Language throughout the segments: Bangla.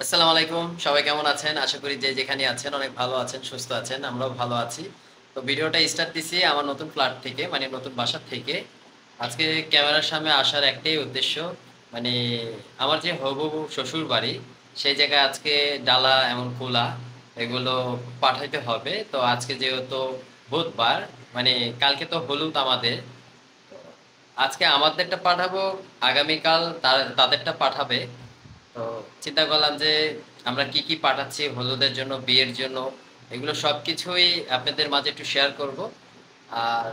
আসসালামু আলাইকুম। সবাই কেমন আছেন? আশা করি যে যেখানে আছেন অনেক ভালো আছেন, সুস্থ আছেন। আমরাও ভালো আছি। তো ভিডিওটা স্টার্ট দিছি আমার নতুন ফ্ল্যাট থেকে, মানে নতুন বাসা থেকে। আজকে ক্যামেরার সামনে আসার একটাই উদ্দেশ্য, মানে আমার যে হবু শ্বশুর বাড়ি, সেই জায়গায় আজকে ডালা এমন কুলা এগুলো পাঠাইতে হবে। তো আজকে যেহেতু বুধবার, মানে কালকে তো হলুদ আমাদের। আজকে আমাদেরটা পাঠাবো, আগামীকাল তাদেরটা পাঠাবে। তো চিন্তা করলাম যে আমরা কি কি পাঠাচ্ছি হলুদের জন্য, বিয়ের জন্য, এগুলো সবকিছুই আপনাদের মাঝে একটু শেয়ার করব। আর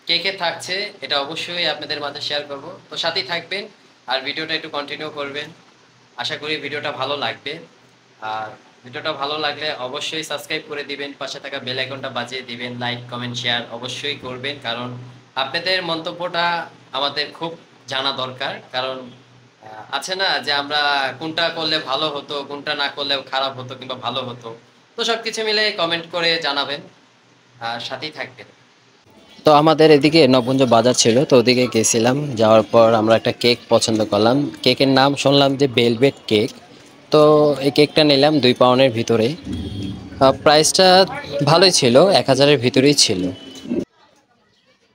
কে কে থাকছে এটা অবশ্যই আপনাদের মাঝে শেয়ার করব। তো সাথেই থাকবেন আর ভিডিওটা একটু কন্টিনিউ করবেন। আশা করি ভিডিওটা ভালো লাগবে। আর ভিডিওটা ভালো লাগলে অবশ্যই সাবস্ক্রাইব করে দিবেন, পাশে থাকা বেল আইকনটা বাজিয়ে দিবেন, লাইক কমেন্ট শেয়ার অবশ্যই করবেন, কারণ আপনাদের মন্তব্যটা আমাদের খুব জানা দরকার। কারণ আছে না যে আমরা কোনটা করলে ভালো হতো, কোনটা না করলে খারাপ হতো কিংবা ভালো হতো। তো সবকিছু মিলে কমেন্ট করে জানাবেন আর সাথেই থাকবেন। তো আমাদের এদিকে নবগঞ্জ বাজার ছিল, তো ওদিকে গেছিলাম। যাওয়ার পর আমরা একটা কেক পছন্দ করলাম। কেকের নাম শুনলাম যে ভেলভেট কেক। তো এই কেকটা নিলাম 2 পাউন্ডের ভিতরে। প্রাইসটা ভালোই ছিল, 1000-এর ভিতরেই ছিল।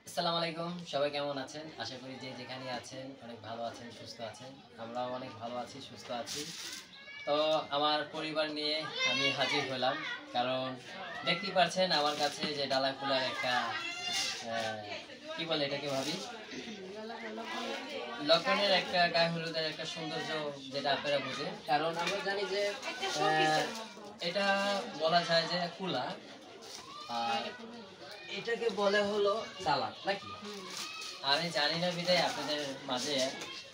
আসসালামু আলাইকুম, সবাই কেমন আছেন? আশা করি যে যেখানে আছেন অনেক ভালো আছেন, সুস্থ আছেন। আমরাও অনেক ভালো আছি, সুস্থ আছি। তো আমার পরিবার নিয়ে আমি হাজির হলাম, কারণ দেখতেই পাচ্ছেন আমার কাছে যে ডালা খোলার একটা কি বলে এটাকে ভাবি, লগ্নের একটা গায়ে হলুদের একটা সৌন্দর্য, যেটা আপনারা বোঝেন। কারণ আমরা জানি যে এটা বলা যায় যে কুলা, আর এটাকে বলে হলো সালাদ নাকি। আমি জানি না বিদায় আপনাদের মাঝে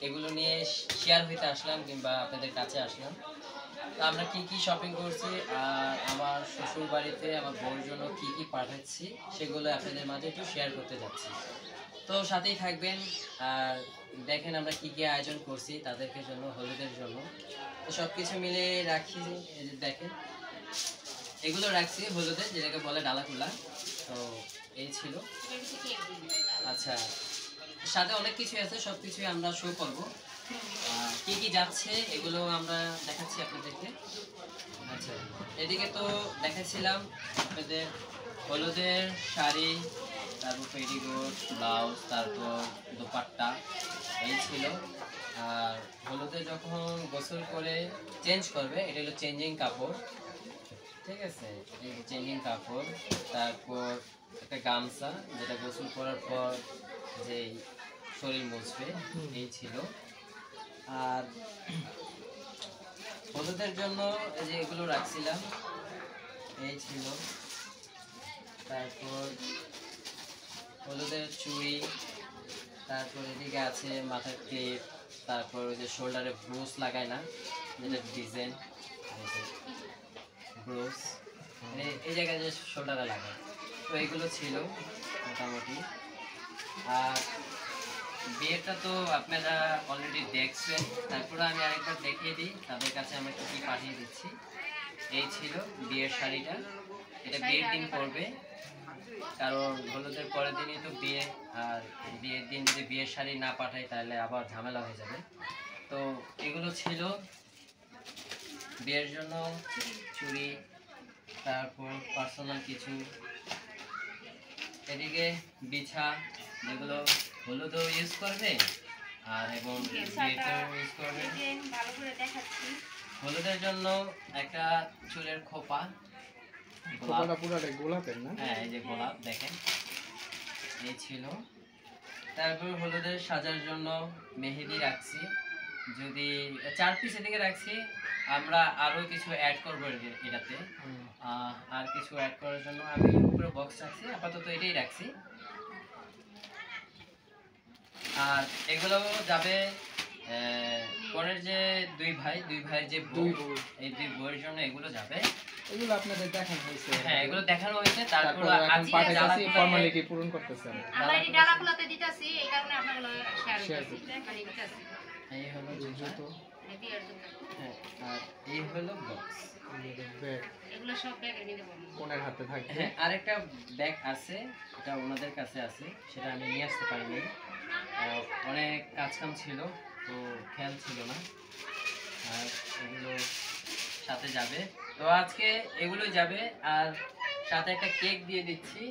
এগুলো নিয়ে শেয়ার হইতে আসলাম কিংবা আপনাদের কাছে আসলাম। তো আমরা কি কি শপিং করছি আর আমার শ্বশুর বাড়িতে আমার বউর জন্য কি কি পাঠাচ্ছি সেগুলো আপনাদের মাঝে একটু শেয়ার করতে যাচ্ছি। তো সাথেই থাকবেন আর দেখেন আমরা কি কি আয়োজন করছি তাদেরকে জন্য, হলুদের জন্য। তো সব কিছু মিলে রাখি। এই যে দেখেন এগুলো রাখছি হলুদে, যেটাকে বলে ডালাকুলা। তো এই ছিল। আচ্ছা, সাথে অনেক কিছু আছে, সবকিছুই আমরা শো করবো। কি কি যাচ্ছে এগুলো আমরা দেখাচ্ছি আপনাদেরকে। আচ্ছা, এদিকে তো দেখাচ্ছিলাম আপনাদের হলুদের শাড়ি, তারপর পেটিকোট, ব্লাউজ, তারপর দোপাট্টা, এই ছিল। আর হলুদে যখন গোসল করে চেঞ্জ করবে, এটা হলো চেঞ্জিং কাপড়, ঠিক আছে। এই চেঞ্জিং কাপড়, তারপর একটা গামছা যেটা গোসল করার পর যে শরীর মুছবে, এই ছিল। আর হলুদের জন্য এই যে এগুলো রাখছিলাম, এই ছিল। তারপর হলুদের চুড়ি, তারপর এদিকে আছে মাথার ক্লিপ, তারপর ওই যে শোল্ডারে ব্রুস লাগায় না, যেটা ডিজাইন ব্রুস, এই জায়গায় যে শোল্ডারে লাগায়। তো এইগুলো ছিল মোটামুটি। আর বিয়েটা তো আপনারা অলরেডি দেখছেন, তারপরে আমি আরেকবার দেখিয়ে দিই তাদের কাছে আমরা কি কি পাঠিয়ে দিচ্ছি। এই ছিল বিয়ের শাড়িটা, এটা বিয়ের দিন পরবে, কারণ হলুদের পরের দিনই তো বিয়ে। আর বিয়ের দিন যদি বিয়ের শাড়ি না পাঠাই তাহলে আবার ঝামেলা হয়ে যাবে। তো এগুলো ছিল বিয়ের জন্য চুড়ি, তারপর পার্সোনাল কিছু। এদিকে বিছা, যেগুলো হলুদও ইউজ করবে আর এবং বিয়েতেও ইউজ করবে। হলুদের জন্য একটা চুলের খোপা, খোপাটা পুরোটা গোলাপের না? হ্যাঁ, এই যে গোলাপ দেখেন, এই ছিল। তারপর হলুদের সাজার জন্য মেহেদি রাখছি, যদি 4 পিস এদিকে রাখছি। আমরা আরো কিছু অ্যাড করবো এটাতে। আর কিছু অ্যাড করার জন্য আমি উপরে বক্স রাখছি, আপাতত এটাই রাখছি। আর এগুলো যাবে পরের যে দুই ভাইয়ের যে বউ, এই দুই বউয়ের জন্য এগুলো যাবে। এগুলো আপনাদের দেখানো হয়েছে? হ্যাঁ, এগুলো দেখানো হয়েছে। তারপর আজকে পাঠাইছি, ফর্মালিটি পূরণ করতেছেন। আমরা এই ডালাগুলোতে দিতেছি, এই কারণে আপনারা শেয়ার করতেছি। এই হলো জুতো, হ্যাঁ, আর এই হলো বক্স। এগুলো সব ব্যাগের মধ্যে কোনের হাতে থাকবে। হ্যাঁ, আরেকটা ব্যাগ আছে, এটা ওনাদের কাছে আছে, সেটা আমি নিয়ে আসতে পারিনি, অনেক কাজ কাম ছিল তো খেয়াল ছিল না। আর এগুলো সাথে যাবে। তো আজকে এগুলোই যাবে, আর সাথে একটা কেক দিয়ে দিচ্ছি,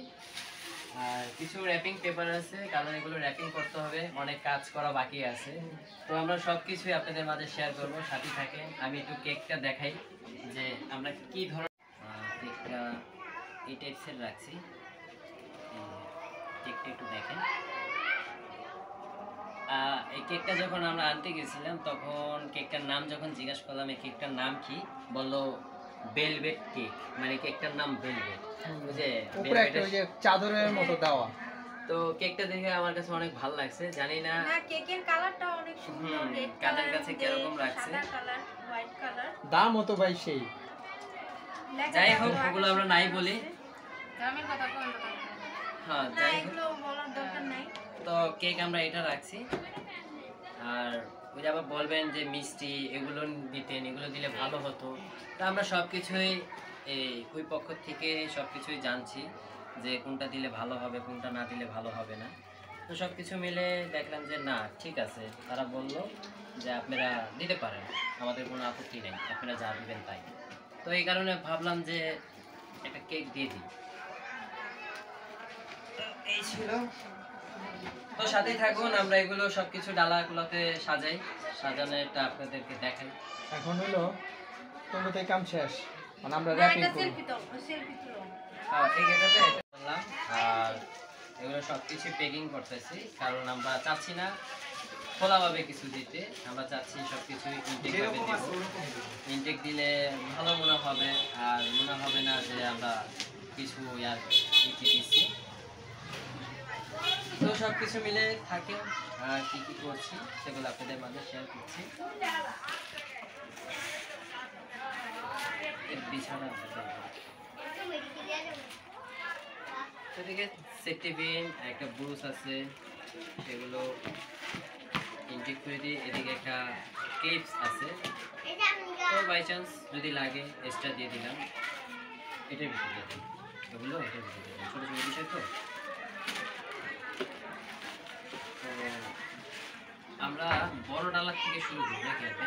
আর কিছু র্যাপিং পেপার আছে, কারণ এগুলো র্যাপিং করতে হবে, অনেক কাজ করা বাকি আছে। তো আমরা সব কিছুই আপনাদের মাঝে শেয়ার করব, সাথে থাকে। আমি একটু কেকটা দেখাই যে আমরা কি ধরনের কেকটা এই টাইপসের রাখছি। কেকটা একটু দেখেন। এই কেকটা যখন আমরা আনতে গেছিলাম তখন কেকটার নাম যখন জিজ্ঞাসা করলাম এই কেকটার নাম কি, বললো ভেলভেট কেক, মানে কেকটার নাম ভেলভেট, বুঝে উপরে একটা ওই যে চাদরের মতো দেওয়া। তো কেকটা দেখে আমার কাছে অনেক ভালো লাগছে, জানি না কেকের কালারটা অনেক সুন্দর, রেড কাদের কাছে কিরকম লাগছে, সাদা কালার, হোয়াইট কালার, দামও তো ভাই সেই। যাই হোক ওগুলো আমরা নাই বলি, দামের কথা কোন কথা, হ্যাঁ না যাই হোক। এগুলো বলার দরকার নাই। তো কেক আমরা এটা রাখছি, আর ওই যে আবার বলবেন যে মিষ্টি এগুলো দিতেন, এগুলো দিলে ভালো হতো। তো আমরা সব কিছুই ওই পক্ষ থেকে সব কিছুই জানছি যে কোনটা দিলে ভালো হবে, কোনটা না দিলে ভালো হবে না। তো সব কিছু মিলে দেখলাম যে না ঠিক আছে, তারা বলল যে আপনারা দিতে পারেন, আমাদের কোনো আপত্তি নেই, আপনারা যা দিবেন তাই। তো এই কারণে ভাবলাম যে একটা কেক দিয়ে দিই। এই ছিল, তো সাথেই থাকুন, আমরা এগুলো সবকিছু ডালাগুলোতে সাজাই, সাজানোটা আপনাদেরকে দেখাই। এখন হলো তোমাদের কাম শেষ, মানে আমরা না র্যাপিং এটা করব। সেলফি তো, সেলফি তুলো। এই গেটাতে করলাম, আর এগুলো সবকিছু প্যাকিং করতেছি, কারণ আমরা চাচ্ছি না খোলাভাবে কিছু দিতে, আমরা চাচ্ছি সবকিছু ইনটেকভাবে দিব। ইনটেক দিলে ভালো মনে হবে, আর মনে হবে না যে আমরা কিছু ইয়ার দিচ্ছি। তো সব কিছু মিলে থাকে, আর কি কি করছি সেগুলো আপনাদের মাঝে শেয়ার করছি। বিছানা সেদিকে সেফটি পিন, একটা ব্রুশ আছে, সেগুলো ইনটেক করে দিই। এদিকে একটা ক্লিপস আছে, তো বাই চান্স যদি লাগে এক্সট্রা দিয়ে দিলাম। এটার ভিতরে দিয়ে দিই, এগুলো এটার ভিতরে দিয়ে দিলাম, ছোটো ছোটো বিষয় তো। তো আমরা বড় ডালার থেকে শুরু করি নাকি আগে?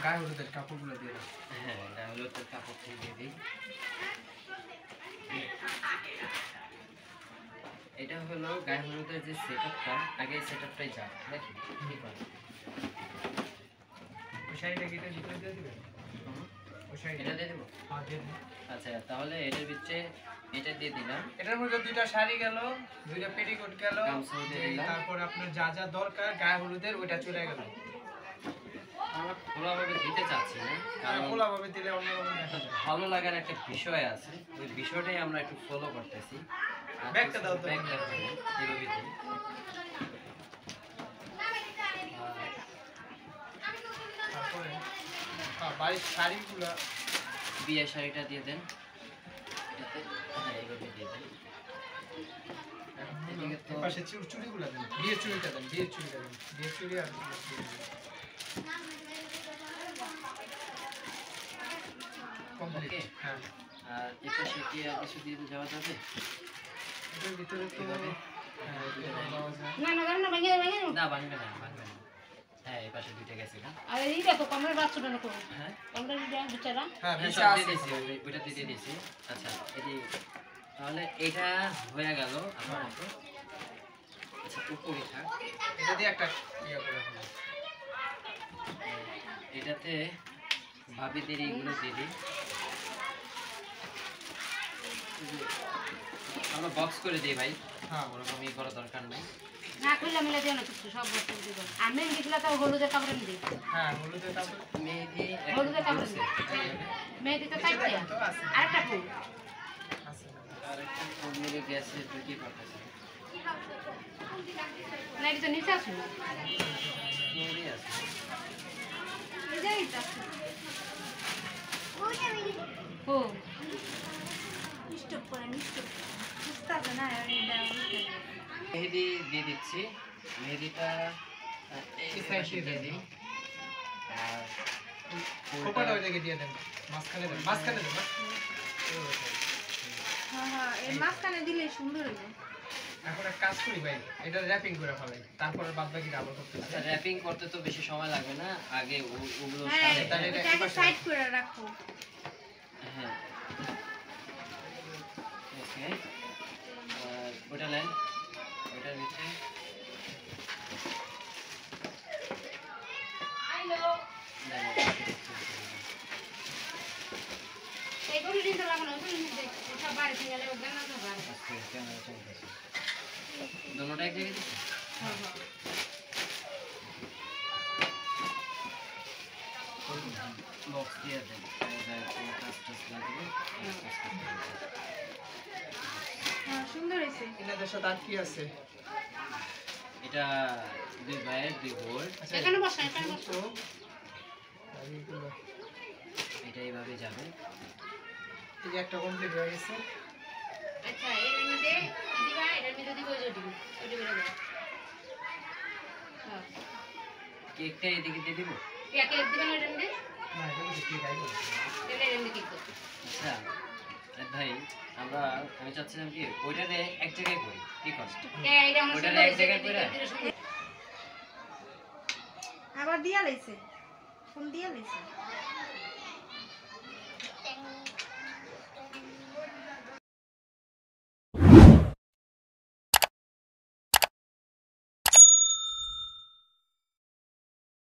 গায়ে হলুদের কাপড়গুলো দিয়ে দাও। হ্যাঁ, গায়ে হলুদের কাপড় থেকে দিয়ে দিই। এটা হলো গায়ে হলুদের যে সেটআপটা, আগে সেটআপটাই যা দেখি কি করে। ওই শাড়িটা কি এটার ভিতরে দিয়ে দিবেন? ওই শাড়িটা এটা দিয়ে দেবো? হ্যাঁ দিয়ে দিন। আচ্ছা, তাহলে এটার ভিতরে এটা দিয়ে দিলাম। এটার মধ্যে দুইটা শাড়ি গেল, দুইটা পেটিকোট গেল, গামছাও দিয়ে দিলাম। তারপর আপনার যা যা দরকার গায়ে হলুদের ওইটা চলে গেল। আমরা খোলাভাবে দিতে চাচ্ছি না, কারণ খোলাভাবে দিলে অন্যরকম দেখা যায়। ভালো লাগার একটা বিষয় আছে, ওই বিষয়টাই আমরা একটু ফলো করতেছি। ব্যাগটা দাও তো। ব্যাগটা দাও, এইভাবে দিই। তারপরে বাড়ির শাড়িগুলো বিয়ে শাড়িটা দিয়ে দেন এটাতে, হ্যাঁ এইভাবে দিয়ে দেন। এদিকে তো পাশে চুড়িগুলো দেন, বিয়ের চুড়িটা দেন, বিয়ের চুড়িটা দেন, বিয়ের চুড়ি আর কমপ্লিট। Okay. হ্যাঁ, আর এপাশে কি আর কিছু দিয়ে যাওয়া যাবে? এটার ভিতরে তো এভাবে? হ্যাঁ, এটার পাওয়া যায়। না না না ভেঙে ভেঙে না ভাঙবে না, ভাঙবে না। হ্যাঁ এই পাশে দুইটা গেছে না। আর এইটা তো কমরে বাচ্চাটা না করো, হ্যাঁ কমরে দিটা বিচারা। হ্যাঁ, হ্যাঁ, ভিসা সব আছে। দিয়ে দিয়েছি, ওইটা দিয়ে দিয়েছি। আচ্ছা এটি তাহলে এটা হয়ে গেল আমার মতো। আচ্ছা উপরে থাক, এটা দিয়ে একটা ইয়ে করে ফেলো। এটাতে ভাবিদের এইগুলো দিয়ে দিই। আমরা বক্স করে দিই ভাই, হ্যাঁ, ওরকম ই করার দরকার নাই। না খুলে মিলে দিও না কিছু, সব বস্তু দিব। আমি দিলা তো হলুদের কাপড় দিই, হ্যাঁ, হলুদের কাপড় মেহেদি হলুদের কাপড় দিই। মেহেদিতে টাইট দিয়া তো আছে, আরেকটা ফুল আছে। আর একটা কর্মীর গ্যাসে ঢুকি পাঠাচ্ছি। না, এটা তো নিচে আছে, মেহেদি আছে। এটাই তো ও স্টপ করে স্টপ বুঝতে হবে না, এটা মেহেদি দিয়ে দিচ্ছি, মেহেদিটা এই পাশে দিয়ে দিই। আর খোপাটা ওই দিকে দিয়ে দেন, মাঝখানে দেন, মাঝখানে দেন না। হ্যাঁ হ্যাঁ, এই মাঝখানে দিলে সুন্দর হবে। এখন এক কাজ করি ভাই, এটা র্যাপিং করে ফেলাই, তারপরে বাদ বাকি ডাবল করতে হবে। আচ্ছা র্যাপিং করতে তো বেশি সময় লাগবে না, আগে ওগুলো হ্যাঁ সাথে- তাহলে এটা এটাকে সাইড করে রাখো। হ্যাঁ ওকে, ওটা নেন, ওটার ভিতরে এইগুলো দিতে লাগানো ওটা বাইরে থেকে গেলে ওখানে না তো বাইরে। ক্যামেরা চলতেছে, দুটোটা এক জায়গায় দিচ্ছি। হ্যাঁ হ্যাঁ বক্স দিয়ে দেন, কাজ টাজ লাগবে। হ্যাঁ সুন্দর হয়েছে। এনাদের সাথে আর কি আছে? এটা দুই ভাইয়ের দুই বোর, আচ্ছা, এখানে বসো, এখানে বসো। তো আর এইগুলো, এটা এইভাবে যাবে। এই যে একটা কমপ্লিট হয়ে গেছে। আচ্ছা এর মধ্যে দিবা, এর মধ্যে দিব ওই যে দিব ওই দিব দাও। হ্যাঁ কেকটা এদিকে দিয়ে দিব। কেক দিবেন এর মধ্যে, না, এটা মধ্যে কি গাইবো? এর মধ্যে কেক দাও। আচ্ছা ভাই, আমি চাচ্ছিলাম কি ওইটাতে এক জায়গায় করি, কি কষ্ট হ্যাঁ এটা আমার ওইটা সুন্দর এক হয়েছে, জায়গায় করে? এটা সুন্দর। আবার দিয়া লাইছে ফোন দিয়া লাইছে